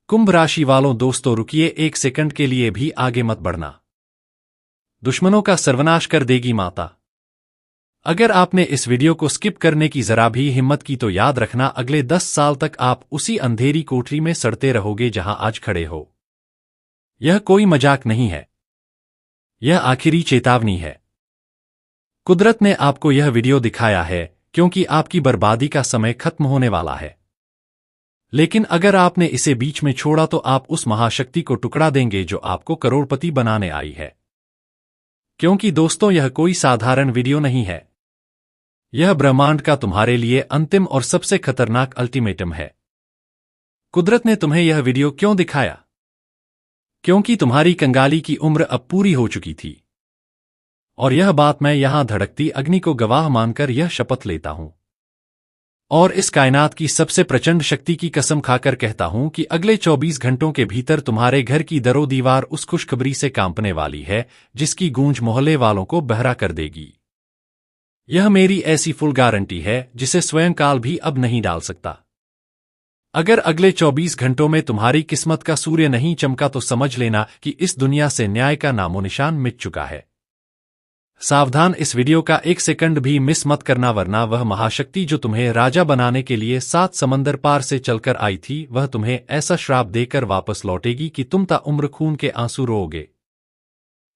कुंभ राशि वालों दोस्तों रुकिए, एक सेकंड के लिए भी आगे मत बढ़ना। दुश्मनों का सर्वनाश कर देगी माता। अगर आपने इस वीडियो को स्किप करने की जरा भी हिम्मत की तो याद रखना, अगले 10 साल तक आप उसी अंधेरी कोठरी में सड़ते रहोगे जहां आज खड़े हो। यह कोई मजाक नहीं है, यह आखिरी चेतावनी है। कुदरत ने आपको यह वीडियो दिखाया है क्योंकि आपकी बर्बादी का समय खत्म होने वाला है। लेकिन अगर आपने इसे बीच में छोड़ा तो आप उस महाशक्ति को टुकड़ा देंगे जो आपको करोड़पति बनाने आई है। क्योंकि दोस्तों यह कोई साधारण वीडियो नहीं है, यह ब्रह्मांड का तुम्हारे लिए अंतिम और सबसे खतरनाक अल्टीमेटम है। कुदरत ने तुम्हें यह वीडियो क्यों दिखाया? क्योंकि तुम्हारी कंगाली की उम्र अब पूरी हो चुकी थी। और यह बात मैं यहां धड़कती अग्नि को गवाह मानकर यह शपथ लेता हूं, और इस कायनात की सबसे प्रचंड शक्ति की कसम खाकर कहता हूं कि अगले 24 घंटों के भीतर तुम्हारे घर की दरो दीवार उस खुशखबरी से कांपने वाली है जिसकी गूंज मोहल्ले वालों को बहरा कर देगी। यह मेरी ऐसी फुल गारंटी है जिसे स्वयं काल भी अब नहीं डाल सकता। अगर अगले 24 घंटों में तुम्हारी किस्मत का सूर्य नहीं चमका तो समझ लेना कि इस दुनिया से न्याय का नामोनिशान मिट चुका है। सावधान, इस वीडियो का एक सेकंड भी मिस मत करना, वरना वह महाशक्ति जो तुम्हें राजा बनाने के लिए 7 समंदर पार से चलकर आई थी वह तुम्हें ऐसा श्राप देकर वापस लौटेगी कि तुम ताउम्र खून के आंसू रोओगे।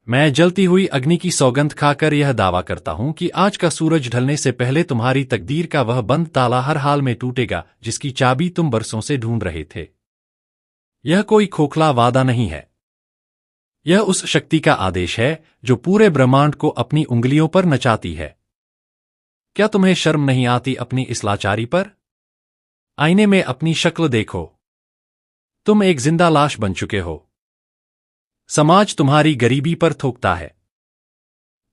मैं जलती हुई अग्नि की सौगंध खाकर यह दावा करता हूं कि आज का सूरज ढलने से पहले तुम्हारी तकदीर का वह बंद ताला हर हाल में टूटेगा जिसकी चाबी तुम बरसों से ढूंढ रहे थे। यह कोई खोखला वादा नहीं है, यह उस शक्ति का आदेश है जो पूरे ब्रह्मांड को अपनी उंगलियों पर नचाती है। क्या तुम्हें शर्म नहीं आती अपनी इस लाचारी पर? आईने में अपनी शक्ल देखो, तुम एक जिंदा लाश बन चुके हो। समाज तुम्हारी गरीबी पर थोकता है,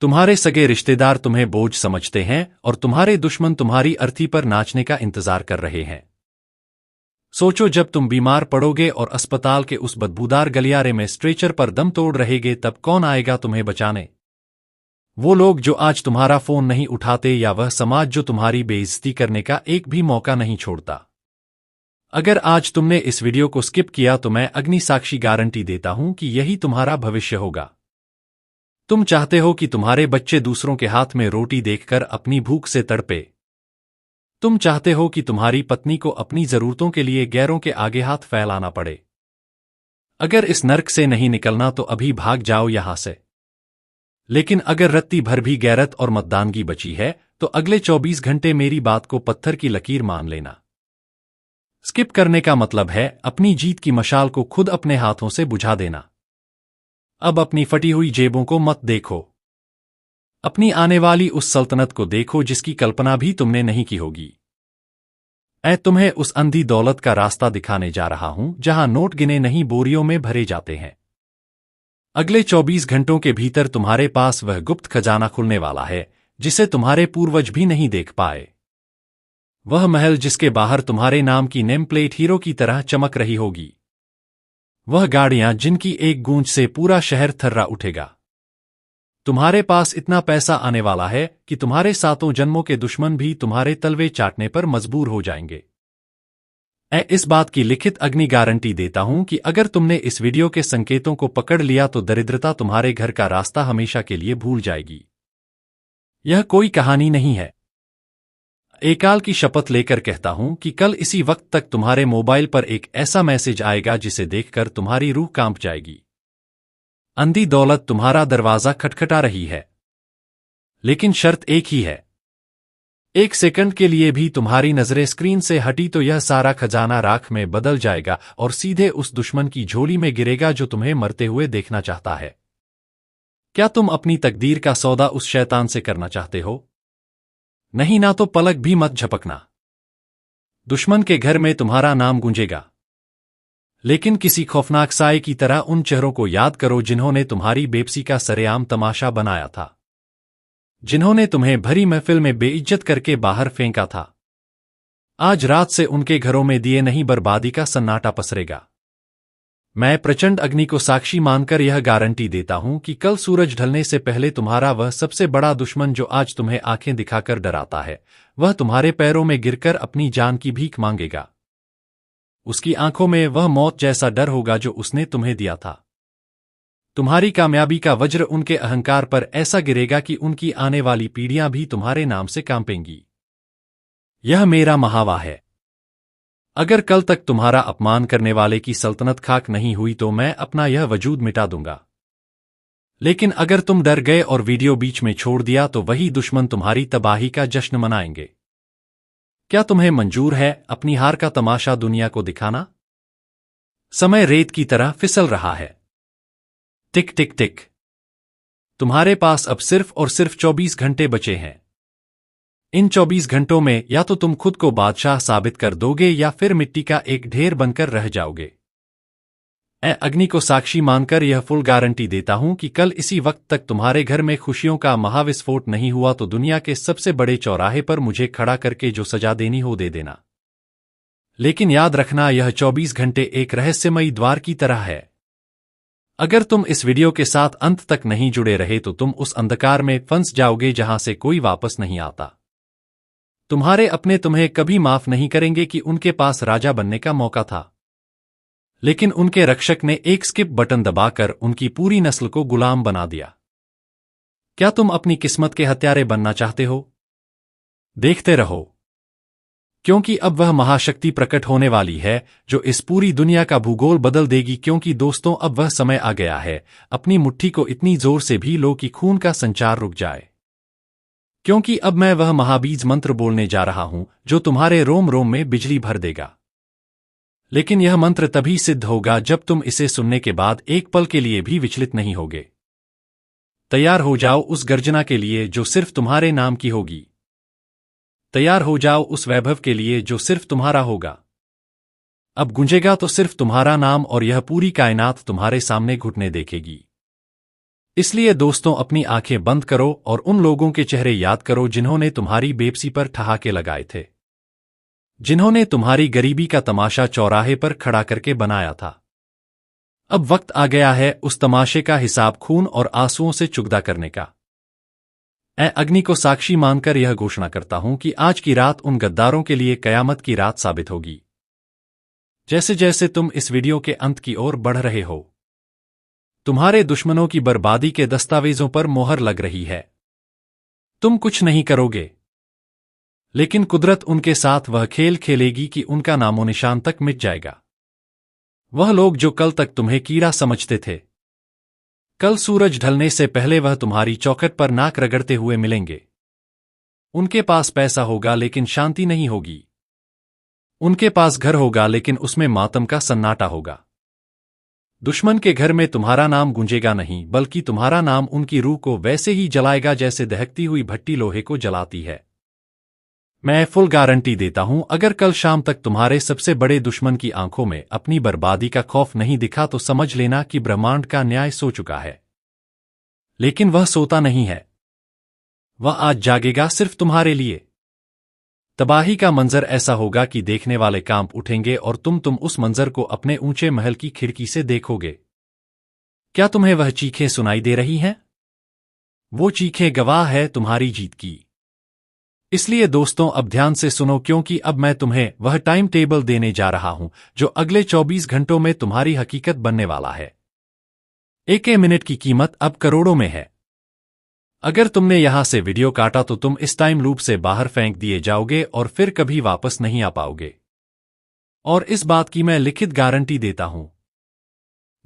तुम्हारे सगे रिश्तेदार तुम्हें बोझ समझते हैं और तुम्हारे दुश्मन तुम्हारी अर्थी पर नाचने का इंतजार कर रहे हैं। सोचो, जब तुम बीमार पड़ोगे और अस्पताल के उस बदबूदार गलियारे में स्ट्रेचर पर दम तोड़ रहेगे तब कौन आएगा तुम्हें बचाने? वो लोग जो आज तुम्हारा फोन नहीं उठाते, या वह समाज जो तुम्हारी बेइज्जती करने का एक भी मौका नहीं छोड़ता। अगर आज तुमने इस वीडियो को स्किप किया तो मैं अग्नि साक्षी गारंटी देता हूं कि यही तुम्हारा भविष्य होगा। तुम चाहते हो कि तुम्हारे बच्चे दूसरों के हाथ में रोटी देखकर अपनी भूख से तड़पे। तुम चाहते हो कि तुम्हारी पत्नी को अपनी जरूरतों के लिए गैरों के आगे हाथ फैलाना पड़े। अगर इस नर्क से नहीं निकलना तो अभी भाग जाओ यहां से। लेकिन अगर रत्ती भर भी गैरत और मतदानगी बची है तो अगले 24 घंटे मेरी बात को पत्थर की लकीर मान लेना। स्किप करने का मतलब है अपनी जीत की मशाल को खुद अपने हाथों से बुझा देना। अब अपनी फटी हुई जेबों को मत देखो, अपनी आने वाली उस सल्तनत को देखो जिसकी कल्पना भी तुमने नहीं की होगी। तुम्हें उस अंधी दौलत का रास्ता दिखाने जा रहा हूं जहां नोट गिने नहीं बोरियों में भरे जाते हैं। अगले 24 घंटों के भीतर तुम्हारे पास वह गुप्त खजाना खुलने वाला है जिसे तुम्हारे पूर्वज भी नहीं देख पाए। वह महल जिसके बाहर तुम्हारे नाम की नेम प्लेट हीरो की तरह चमक रही होगी। वह गाड़ियां जिनकी एक गूंज से पूरा शहर थर्रा उठेगा। तुम्हारे पास इतना पैसा आने वाला है कि तुम्हारे 7 जन्मों के दुश्मन भी तुम्हारे तलवे चाटने पर मजबूर हो जाएंगे। इस बात की लिखित अग्नि गारंटी देता हूं कि अगर तुमने इस वीडियो के संकेतों को पकड़ लिया तो दरिद्रता तुम्हारे घर का रास्ता हमेशा के लिए भूल जाएगी। यह कोई कहानी नहीं है। एकाल की शपथ लेकर कहता हूं कि कल इसी वक्त तक तुम्हारे मोबाइल पर एक ऐसा मैसेज आएगा जिसे देखकर तुम्हारी रूह कांप जाएगी। अंधी दौलत तुम्हारा दरवाजा खटखटा रही है, लेकिन शर्त एक ही है। एक सेकंड के लिए भी तुम्हारी नजरें स्क्रीन से हटी तो यह सारा खजाना राख में बदल जाएगा और सीधे उस दुश्मन की झोली में गिरेगा जो तुम्हें मरते हुए देखना चाहता है। क्या तुम अपनी तकदीर का सौदा उस शैतान से करना चाहते हो? नहीं ना तो पलक भी मत झपकना। दुश्मन के घर में तुम्हारा नाम गूंजेगा, लेकिन किसी खौफनाक साए की तरह उन चेहरों को याद करो जिन्होंने तुम्हारी बेबसी का सरेआम तमाशा बनाया था, जिन्होंने तुम्हें भरी महफिल में बेइज्जत करके बाहर फेंका था। आज रात से उनके घरों में दिए नहीं बर्बादी का सन्नाटा पसरेगा। मैं प्रचंड अग्नि को साक्षी मानकर यह गारंटी देता हूं कि कल सूरज ढलने से पहले तुम्हारा वह सबसे बड़ा दुश्मन जो आज तुम्हें आंखें दिखाकर डराता है, वह तुम्हारे पैरों में गिरकर अपनी जान की भीख मांगेगा। उसकी आंखों में वह मौत जैसा डर होगा जो उसने तुम्हें दिया था। तुम्हारी कामयाबी का वज्र उनके अहंकार पर ऐसा गिरेगा कि उनकी आने वाली पीढ़ियां भी तुम्हारे नाम से कांपेंगी। यह मेरा महावा है। अगर कल तक तुम्हारा अपमान करने वाले की सल्तनत खाक नहीं हुई तो मैं अपना यह वजूद मिटा दूंगा। लेकिन अगर तुम डर गए और वीडियो बीच में छोड़ दिया तो वही दुश्मन तुम्हारी तबाही का जश्न मनाएंगे। क्या तुम्हें मंजूर है अपनी हार का तमाशा दुनिया को दिखाना? समय रेत की तरह फिसल रहा है। टिक टिक टिक। तुम्हारे पास अब सिर्फ और सिर्फ 24 घंटे बचे हैं। इन 24 घंटों में या तो तुम खुद को बादशाह साबित कर दोगे या फिर मिट्टी का एक ढेर बनकर रह जाओगे। मैं अग्नि को साक्षी मानकर यह फुल गारंटी देता हूं कि कल इसी वक्त तक तुम्हारे घर में खुशियों का महाविस्फोट नहीं हुआ तो दुनिया के सबसे बड़े चौराहे पर मुझे खड़ा करके जो सजा देनी हो दे देना। लेकिन याद रखना, यह 24 घंटे एक रहस्यमयी द्वार की तरह है। अगर तुम इस वीडियो के साथ अंत तक नहीं जुड़े रहे तो तुम उस अंधकार में फंस जाओगे जहां से कोई वापस नहीं आता। तुम्हारे अपने तुम्हें कभी माफ नहीं करेंगे कि उनके पास राजा बनने का मौका था, लेकिन उनके रक्षक ने एक स्किप बटन दबाकर उनकी पूरी नस्ल को गुलाम बना दिया। क्या तुम अपनी किस्मत के हत्यारे बनना चाहते हो? देखते रहो, क्योंकि अब वह महाशक्ति प्रकट होने वाली है जो इस पूरी दुनिया का भूगोल बदल देगी। क्योंकि दोस्तों, अब वह समय आ गया है, अपनी मुट्ठी को इतनी जोर से भी लो कि खून का संचार रुक जाए। क्योंकि अब मैं वह महाबीज मंत्र बोलने जा रहा हूं जो तुम्हारे रोम रोम में बिजली भर देगा। लेकिन यह मंत्र तभी सिद्ध होगा जब तुम इसे सुनने के बाद एक पल के लिए भी विचलित नहीं होगे। तैयार हो जाओ उस गर्जना के लिए जो सिर्फ तुम्हारे नाम की होगी। तैयार हो जाओ उस वैभव के लिए जो सिर्फ तुम्हारा होगा। अब गूंजेगा तो सिर्फ तुम्हारा नाम और यह पूरी कायनात तुम्हारे सामने घुटने देखेगी। इसलिए दोस्तों, अपनी आंखें बंद करो और उन लोगों के चेहरे याद करो जिन्होंने तुम्हारी बेबसी पर ठहाके लगाए थे, जिन्होंने तुम्हारी गरीबी का तमाशा चौराहे पर खड़ा करके बनाया था। अब वक्त आ गया है उस तमाशे का हिसाब खून और आंसुओं से चुकता करने का। मैं अग्नि को साक्षी मानकर यह घोषणा करता हूं कि आज की रात उन गद्दारों के लिए कयामत की रात साबित होगी। जैसे जैसे तुम इस वीडियो के अंत की ओर बढ़ रहे हो, तुम्हारे दुश्मनों की बर्बादी के दस्तावेजों पर मोहर लग रही है। तुम कुछ नहीं करोगे, लेकिन कुदरत उनके साथ वह खेल खेलेगी कि उनका नामो निशान तक मिट जाएगा। वह लोग जो कल तक तुम्हें कीड़ा समझते थे, कल सूरज ढलने से पहले वह तुम्हारी चौखट पर नाक रगड़ते हुए मिलेंगे। उनके पास पैसा होगा लेकिन शांति नहीं होगी। उनके पास घर होगा लेकिन उसमें मातम का सन्नाटा होगा। दुश्मन के घर में तुम्हारा नाम गूंजेगा नहीं, बल्कि तुम्हारा नाम उनकी रूह को वैसे ही जलाएगा जैसे दहकती हुई भट्टी लोहे को जलाती है। मैं फुल गारंटी देता हूं, अगर कल शाम तक तुम्हारे सबसे बड़े दुश्मन की आंखों में अपनी बर्बादी का खौफ नहीं दिखा तो समझ लेना कि ब्रह्मांड का न्याय सो चुका है। लेकिन वह सोता नहीं है, वह आज जागेगा सिर्फ तुम्हारे लिए। तबाही का मंजर ऐसा होगा कि देखने वाले कांप उठेंगे और तुम उस मंजर को अपने ऊंचे महल की खिड़की से देखोगे। क्या तुम्हें वह चीखें सुनाई दे रही हैं? वो चीखें गवाह है तुम्हारी जीत की। इसलिए दोस्तों, अब ध्यान से सुनो, क्योंकि अब मैं तुम्हें वह टाइम टेबल देने जा रहा हूं जो अगले 24 घंटों में तुम्हारी हकीकत बनने वाला है। एक मिनट की कीमत अब करोड़ों में है। अगर तुमने यहां से वीडियो काटा तो तुम इस टाइम लूप से बाहर फेंक दिए जाओगे और फिर कभी वापस नहीं आ पाओगे। और इस बात की मैं लिखित गारंटी देता हूं,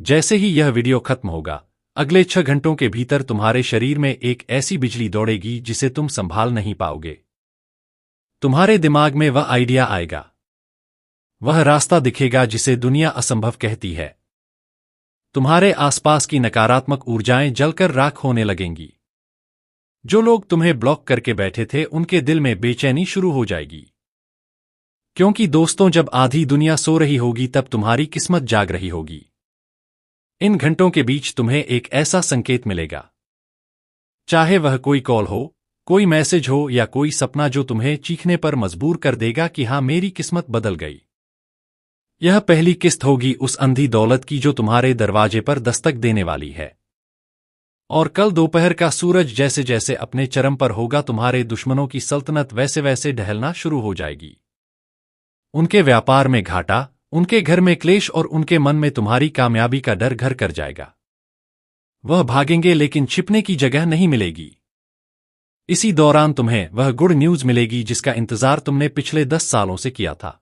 जैसे ही यह वीडियो खत्म होगा, अगले 6 घंटों के भीतर तुम्हारे शरीर में एक ऐसी बिजली दौड़ेगी जिसे तुम संभाल नहीं पाओगे। तुम्हारे दिमाग में वह आइडिया आएगा, वह रास्ता दिखेगा जिसे दुनिया असंभव कहती है। तुम्हारे आसपास की नकारात्मक ऊर्जाएं जलकर राख होने लगेंगी। जो लोग तुम्हें ब्लॉक करके बैठे थे उनके दिल में बेचैनी शुरू हो जाएगी। क्योंकि दोस्तों, जब आधी दुनिया सो रही होगी तब तुम्हारी किस्मत जाग रही होगी। इन घंटों के बीच तुम्हें एक ऐसा संकेत मिलेगा, चाहे वह कोई कॉल हो, कोई मैसेज हो या कोई सपना, जो तुम्हें चीखने पर मजबूर कर देगा कि हां, मेरी किस्मत बदल गई। यह पहली किस्त होगी उस अंधी दौलत की जो तुम्हारे दरवाजे पर दस्तक देने वाली है। और कल दोपहर का सूरज जैसे जैसे अपने चरम पर होगा, तुम्हारे दुश्मनों की सल्तनत वैसे वैसे ढहलना शुरू हो जाएगी। उनके व्यापार में घाटा, उनके घर में क्लेश और उनके मन में तुम्हारी कामयाबी का डर घर कर जाएगा। वह भागेंगे लेकिन छिपने की जगह नहीं मिलेगी। इसी दौरान तुम्हें वह गुड न्यूज मिलेगी जिसका इंतजार तुमने पिछले 10 सालों से किया था।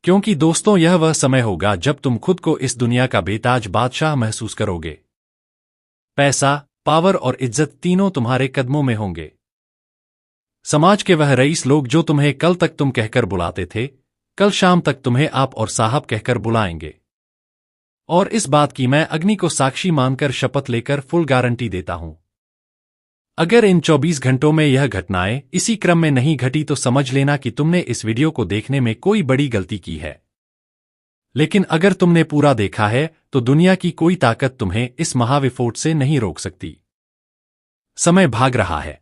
क्योंकि दोस्तों, यह वह समय होगा जब तुम खुद को इस दुनिया का बेताज बादशाह महसूस करोगे। पैसा, पावर और इज्जत तीनों तुम्हारे कदमों में होंगे। समाज के वह रईस लोग जो तुम्हें कल तक तुम कहकर बुलाते थे, कल शाम तक तुम्हें आप और साहब कहकर बुलाएंगे। और इस बात की मैं अग्नि को साक्षी मानकर शपथ लेकर फुल गारंटी देता हूं। अगर इन 24 घंटों में यह घटनाएं इसी क्रम में नहीं घटी तो समझ लेना कि तुमने इस वीडियो को देखने में कोई बड़ी गलती की है। लेकिन अगर तुमने पूरा देखा है तो दुनिया की कोई ताकत तुम्हें इस महाविस्फोट से नहीं रोक सकती। समय भाग रहा है।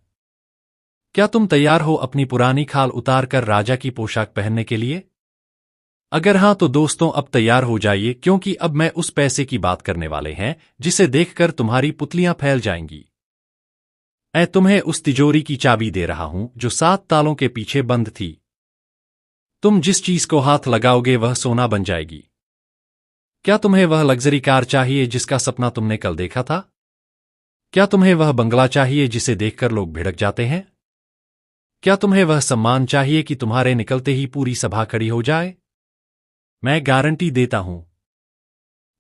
क्या तुम तैयार हो अपनी पुरानी खाल उतार कर राजा की पोशाक पहनने के लिए? अगर हां तो दोस्तों अब तैयार हो जाइए, क्योंकि अब मैं उस पैसे की बात करने वाले हैं जिसे देखकर तुम्हारी पुतलियां फैल जाएंगी। मैं तुम्हें उस तिजोरी की चाबी दे रहा हूं जो 7 तालों के पीछे बंद थी। तुम जिस चीज को हाथ लगाओगे वह सोना बन जाएगी। क्या तुम्हें वह लग्जरी कार चाहिए जिसका सपना तुमने कल देखा था? क्या तुम्हें वह बंगला चाहिए जिसे देखकर लोग भिड़क जाते हैं? क्या तुम्हें वह सम्मान चाहिए कि तुम्हारे निकलते ही पूरी सभा खड़ी हो जाए? मैं गारंटी देता हूं,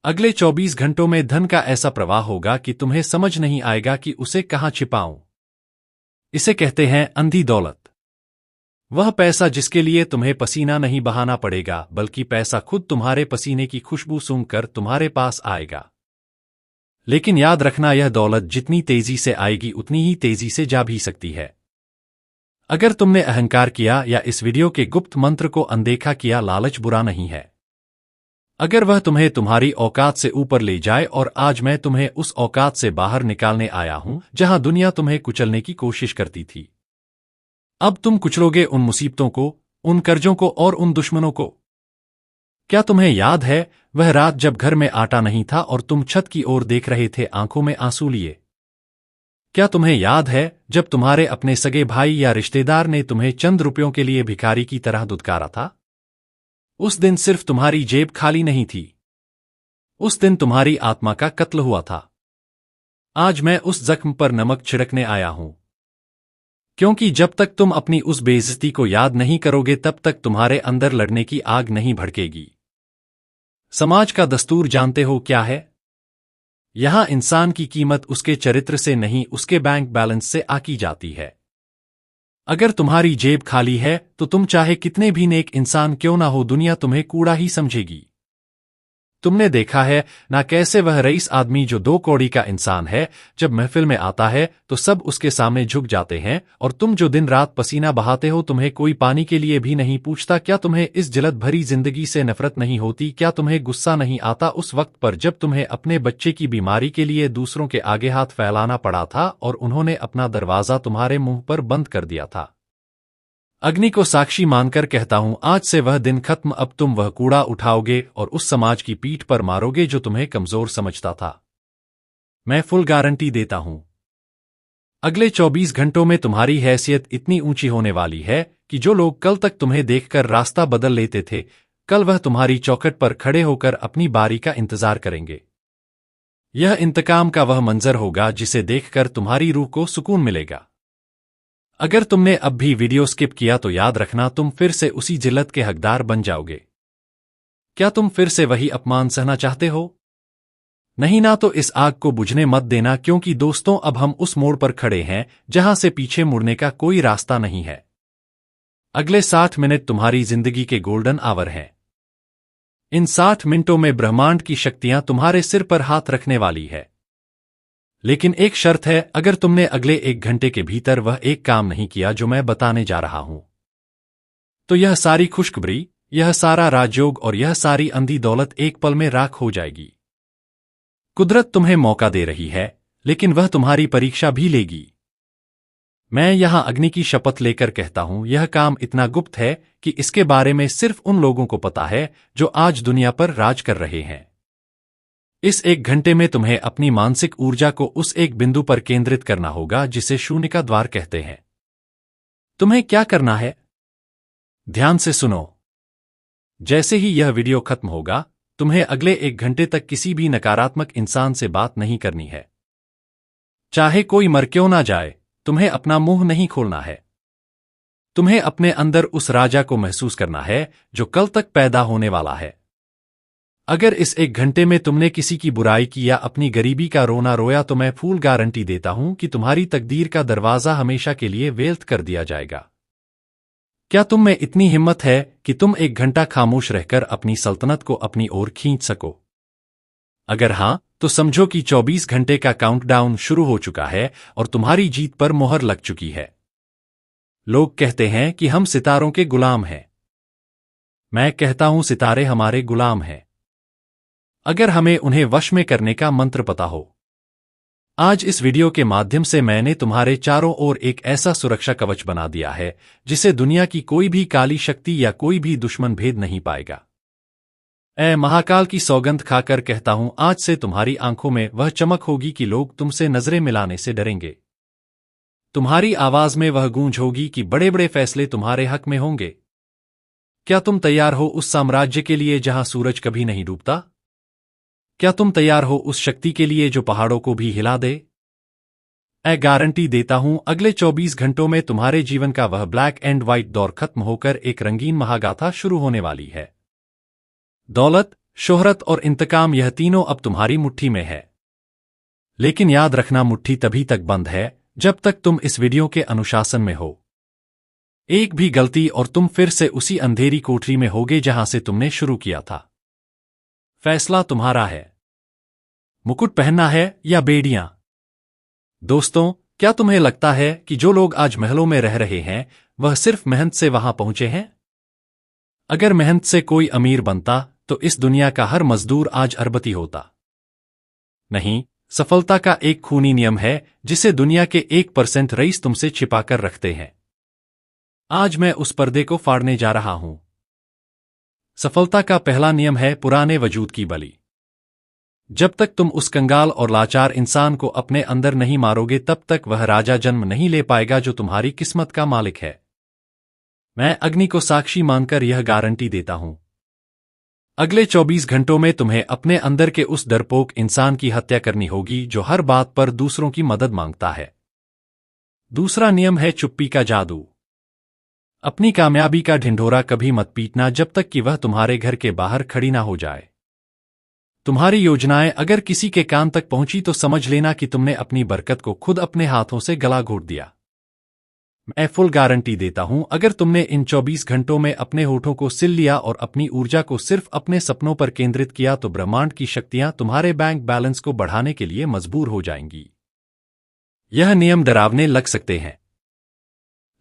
अगले 24 घंटों में धन का ऐसा प्रवाह होगा कि तुम्हें समझ नहीं आएगा कि उसे कहां छिपाऊं। इसे कहते हैं अंधी दौलत। वह पैसा जिसके लिए तुम्हें पसीना नहीं बहाना पड़ेगा, बल्कि पैसा खुद तुम्हारे पसीने की खुशबू सूंघकर तुम्हारे पास आएगा। लेकिन याद रखना, यह दौलत जितनी तेजी से आएगी उतनी ही तेजी से जा भी सकती है। अगर तुमने अहंकार किया या इस वीडियो के गुप्त मंत्र को अनदेखा किया, लालच बुरा नहीं है। अगर वह तुम्हें तुम्हारी औकात से ऊपर ले जाए, और आज मैं तुम्हें उस औकात से बाहर निकालने आया हूं जहां दुनिया तुम्हें कुचलने की कोशिश करती थी। अब तुम कुचलोगे उन मुसीबतों को, उन कर्जों को और उन दुश्मनों को। क्या तुम्हें याद है वह रात जब घर में आटा नहीं था और तुम छत की ओर देख रहे थे आंखों में आंसू लिए? क्या तुम्हें याद है जब तुम्हारे अपने सगे भाई या रिश्तेदार ने तुम्हें चंद रुपयों के लिए भिखारी की तरह दुत्कारा था? उस दिन सिर्फ तुम्हारी जेब खाली नहीं थी, उस दिन तुम्हारी आत्मा का कत्ल हुआ था। आज मैं उस जख्म पर नमक छिड़कने आया हूं, क्योंकि जब तक तुम अपनी उस बेइज्जती को याद नहीं करोगे तब तक तुम्हारे अंदर लड़ने की आग नहीं भड़केगी। समाज का दस्तूर जानते हो क्या है? यहां इंसान की कीमत उसके चरित्र से नहीं, उसके बैंक बैलेंस से आकी जाती है। अगर तुम्हारी जेब खाली है तो तुम चाहे कितने भी नेक इंसान क्यों ना हो, दुनिया तुम्हें कूड़ा ही समझेगी। तुमने देखा है ना कैसे वह रईस आदमी जो 2 कौड़ी का इंसान है, जब महफिल में आता है तो सब उसके सामने झुक जाते हैं, और तुम जो दिन रात पसीना बहाते हो तुम्हें कोई पानी के लिए भी नहीं पूछता। क्या तुम्हें इस जिल्लत भरी जिंदगी से नफरत नहीं होती? क्या तुम्हें गुस्सा नहीं आता उस वक्त पर जब तुम्हें अपने बच्चे की बीमारी के लिए दूसरों के आगे हाथ फैलाना पड़ा था और उन्होंने अपना दरवाजा तुम्हारे मुंह पर बंद कर दिया था? अग्नि को साक्षी मानकर कहता हूं, आज से वह दिन खत्म। अब तुम वह कूड़ा उठाओगे और उस समाज की पीठ पर मारोगे जो तुम्हें कमजोर समझता था। मैं फुल गारंटी देता हूं, अगले 24 घंटों में तुम्हारी हैसियत इतनी ऊंची होने वाली है कि जो लोग कल तक तुम्हें देखकर रास्ता बदल लेते थे, कल वह तुम्हारी चौखट पर खड़े होकर अपनी बारी का इंतजार करेंगे। यह इंतकाम का वह मंजर होगा जिसे देखकर तुम्हारी रूह को सुकून मिलेगा। अगर तुमने अब भी वीडियो स्किप किया तो याद रखना, तुम फिर से उसी जिल्लत के हकदार बन जाओगे। क्या तुम फिर से वही अपमान सहना चाहते हो? नहीं ना, तो इस आग को बुझने मत देना, क्योंकि दोस्तों अब हम उस मोड़ पर खड़े हैं जहां से पीछे मुड़ने का कोई रास्ता नहीं है। अगले 60 मिनट तुम्हारी जिंदगी के गोल्डन आवर हैं। इन 60 मिनटों में ब्रह्मांड की शक्तियां तुम्हारे सिर पर हाथ रखने वाली है। लेकिन एक शर्त है, अगर तुमने अगले 1 घंटे के भीतर वह एक काम नहीं किया जो मैं बताने जा रहा हूं, तो यह सारी खुशखबरी, यह सारा राजयोग और यह सारी अंधी दौलत एक पल में राख हो जाएगी। कुदरत तुम्हें मौका दे रही है, लेकिन वह तुम्हारी परीक्षा भी लेगी। मैं यहां अग्नि की शपथ लेकर कहता हूं, यह काम इतना गुप्त है कि इसके बारे में सिर्फ उन लोगों को पता है जो आज दुनिया पर राज कर रहे हैं। इस 1 घंटे में तुम्हें अपनी मानसिक ऊर्जा को उस एक बिंदु पर केंद्रित करना होगा जिसे शून्य का द्वार कहते हैं। तुम्हें क्या करना है? ध्यान से सुनो। जैसे ही यह वीडियो खत्म होगा, तुम्हें अगले 1 घंटे तक किसी भी नकारात्मक इंसान से बात नहीं करनी है। चाहे कोई मर क्यों ना जाए, तुम्हें अपना मुंह नहीं खोलना है। तुम्हें अपने अंदर उस राजा को महसूस करना है जो कल तक पैदा होने वाला है। अगर इस 1 घंटे में तुमने किसी की बुराई की या अपनी गरीबी का रोना रोया तो मैं फुल गारंटी देता हूं कि तुम्हारी तकदीर का दरवाजा हमेशा के लिए वेल्थ कर दिया जाएगा। क्या तुम में इतनी हिम्मत है कि तुम 1 घंटा खामोश रहकर अपनी सल्तनत को अपनी ओर खींच सको? अगर हां, तो समझो कि 24 घंटे का काउंटडाउन शुरू हो चुका है और तुम्हारी जीत पर मोहर लग चुकी है। लोग कहते हैं कि हम सितारों के गुलाम हैं। मैं कहता हूं सितारे हमारे गुलाम हैं, अगर हमें उन्हें वश में करने का मंत्र पता हो। आज इस वीडियो के माध्यम से मैंने तुम्हारे चारों ओर एक ऐसा सुरक्षा कवच बना दिया है जिसे दुनिया की कोई भी काली शक्ति या कोई भी दुश्मन भेद नहीं पाएगा। ऐ महाकाल की सौगंध खाकर कहता हूं, आज से तुम्हारी आंखों में वह चमक होगी कि लोग तुमसे नजरें मिलाने से डरेंगे। तुम्हारी आवाज में वह गूंज होगी कि बड़े बड़े फैसले तुम्हारे हक में होंगे। क्या तुम तैयार हो उस साम्राज्य के लिए जहां सूरज कभी नहीं डूबता? क्या तुम तैयार हो उस शक्ति के लिए जो पहाड़ों को भी हिला दे? मैं गारंटी देता हूं, अगले 24 घंटों में तुम्हारे जीवन का वह ब्लैक एंड व्हाइट दौर खत्म होकर एक रंगीन महागाथा शुरू होने वाली है। दौलत, शोहरत और इंतकाम, यह तीनों अब तुम्हारी मुट्ठी में है। लेकिन याद रखना, मुट्ठी तभी तक बंद है जब तक तुम इस वीडियो के अनुशासन में हो। एक भी गलती और तुम फिर से उसी अंधेरी कोठरी में होगे जहां से तुमने शुरू किया था। फैसला तुम्हारा है। मुकुट पहनना है या बेड़ियां? दोस्तों, क्या तुम्हें लगता है कि जो लोग आज महलों में रह रहे हैं वह सिर्फ मेहनत से वहां पहुंचे हैं? अगर मेहनत से कोई अमीर बनता तो इस दुनिया का हर मजदूर आज अरबपति होता। नहीं, सफलता का एक खूनी नियम है जिसे दुनिया के 1% रईस तुमसे छिपाकर रखते हैं। आज मैं उस पर्दे को फाड़ने जा रहा हूं। सफलता का पहला नियम है पुराने वजूद की बलि। जब तक तुम उस कंगाल और लाचार इंसान को अपने अंदर नहीं मारोगे तब तक वह राजा जन्म नहीं ले पाएगा जो तुम्हारी किस्मत का मालिक है। मैं अग्नि को साक्षी मानकर यह गारंटी देता हूं, अगले 24 घंटों में तुम्हें अपने अंदर के उस डरपोक इंसान की हत्या करनी होगी जो हर बात पर दूसरों की मदद मांगता है। दूसरा नियम है चुप्पी का जादू। अपनी कामयाबी का ढिंढोरा कभी मत पीटना जब तक कि वह तुम्हारे घर के बाहर खड़ी ना हो जाए। तुम्हारी योजनाएं अगर किसी के कान तक पहुंची तो समझ लेना कि तुमने अपनी बरकत को खुद अपने हाथों से गला घोट दिया। मैं फुल गारंटी देता हूं, अगर तुमने इन 24 घंटों में अपने होठों को सिल लिया और अपनी ऊर्जा को सिर्फ अपने सपनों पर केंद्रित किया तो ब्रह्मांड की शक्तियां तुम्हारे बैंक बैलेंस को बढ़ाने के लिए मजबूर हो जाएंगी। यह नियम डरावने लग सकते हैं,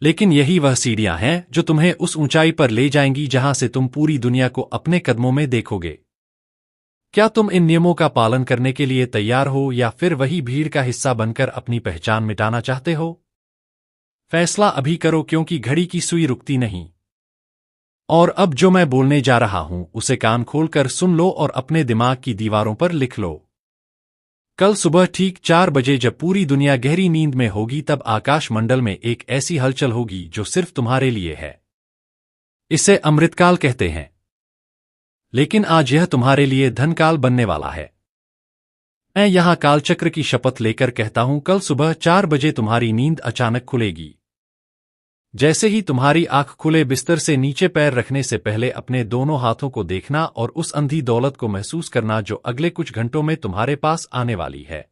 लेकिन यही वह सीढ़ियां हैं जो तुम्हें उस ऊंचाई पर ले जाएंगी जहां से तुम पूरी दुनिया को अपने कदमों में देखोगे। क्या तुम इन नियमों का पालन करने के लिए तैयार हो या फिर वही भीड़ का हिस्सा बनकर अपनी पहचान मिटाना चाहते हो? फैसला अभी करो, क्योंकि घड़ी की सुई रुकती नहीं। और अब जो मैं बोलने जा रहा हूं उसे कान खोलकर सुन लो और अपने दिमाग की दीवारों पर लिख लो। कल सुबह ठीक 4 बजे जब पूरी दुनिया गहरी नींद में होगी तब आकाश मंडल में एक ऐसी हलचल होगी जो सिर्फ तुम्हारे लिए है। इसे अमृतकाल कहते हैं, लेकिन आज यह तुम्हारे लिए धनकाल बनने वाला है। मैं यहां कालचक्र की शपथ लेकर कहता हूं, कल सुबह 4 बजे तुम्हारी नींद अचानक खुलेगी। जैसे ही तुम्हारी आंख खुले, बिस्तर से नीचे पैर रखने से पहले अपने दोनों हाथों को देखना और उस अंधी दौलत को महसूस करना जो अगले कुछ घंटों में तुम्हारे पास आने वाली है।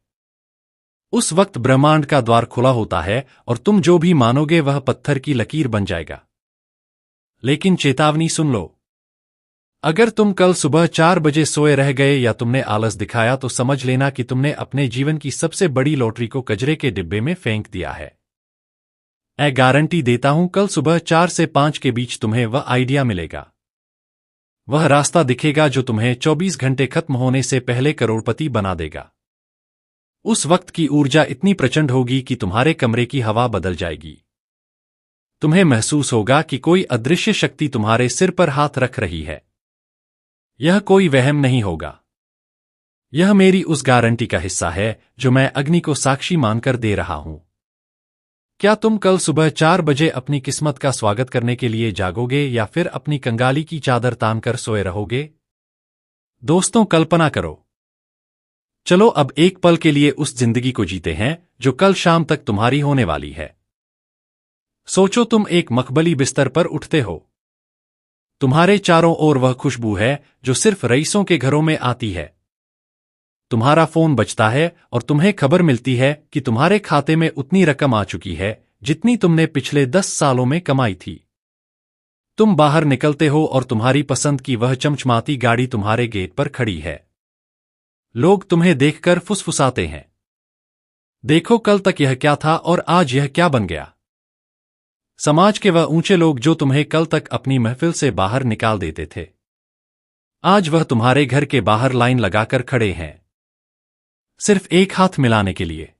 उस वक्त ब्रह्मांड का द्वार खुला होता है और तुम जो भी मानोगे वह पत्थर की लकीर बन जाएगा। लेकिन चेतावनी सुन लो, अगर तुम कल सुबह 4 बजे सोए रह गए या तुमने आलस दिखाया तो समझ लेना कि तुमने अपने जीवन की सबसे बड़ी लॉटरी को कचरे के डिब्बे में फेंक दिया है। मैं गारंटी देता हूं, कल सुबह 4 से 5 के बीच तुम्हें वह आइडिया मिलेगा, वह रास्ता दिखेगा जो तुम्हें 24 घंटे खत्म होने से पहले करोड़पति बना देगा। उस वक्त की ऊर्जा इतनी प्रचंड होगी कि तुम्हारे कमरे की हवा बदल जाएगी। तुम्हें महसूस होगा कि कोई अदृश्य शक्ति तुम्हारे सिर पर हाथ रख रही है। यह कोई वहम नहीं होगा, यह मेरी उस गारंटी का हिस्सा है जो मैं अग्नि को साक्षी मानकर दे रहा हूं। क्या तुम कल सुबह 4 बजे अपनी किस्मत का स्वागत करने के लिए जागोगे या फिर अपनी कंगाली की चादर तान कर सोए रहोगे? दोस्तों, कल्पना करो। चलो अब एक पल के लिए उस जिंदगी को जीते हैं जो कल शाम तक तुम्हारी होने वाली है। सोचो, तुम एक मखमली बिस्तर पर उठते हो। तुम्हारे चारों ओर वह खुशबू है जो सिर्फ रईसों के घरों में आती है। तुम्हारा फोन बजता है और तुम्हें खबर मिलती है कि तुम्हारे खाते में उतनी रकम आ चुकी है जितनी तुमने पिछले 10 सालों में कमाई थी। तुम बाहर निकलते हो और तुम्हारी पसंद की वह चमचमाती गाड़ी तुम्हारे गेट पर खड़ी है। लोग तुम्हें देखकर फुसफुसाते हैं, देखो कल तक यह क्या था और आज यह क्या बन गया। समाज के वह ऊंचे लोग जो तुम्हें कल तक अपनी महफिल से बाहर निकाल देते थे, आज वह तुम्हारे घर के बाहर लाइन लगाकर खड़े हैं, सिर्फ एक हाथ मिलाने के लिए।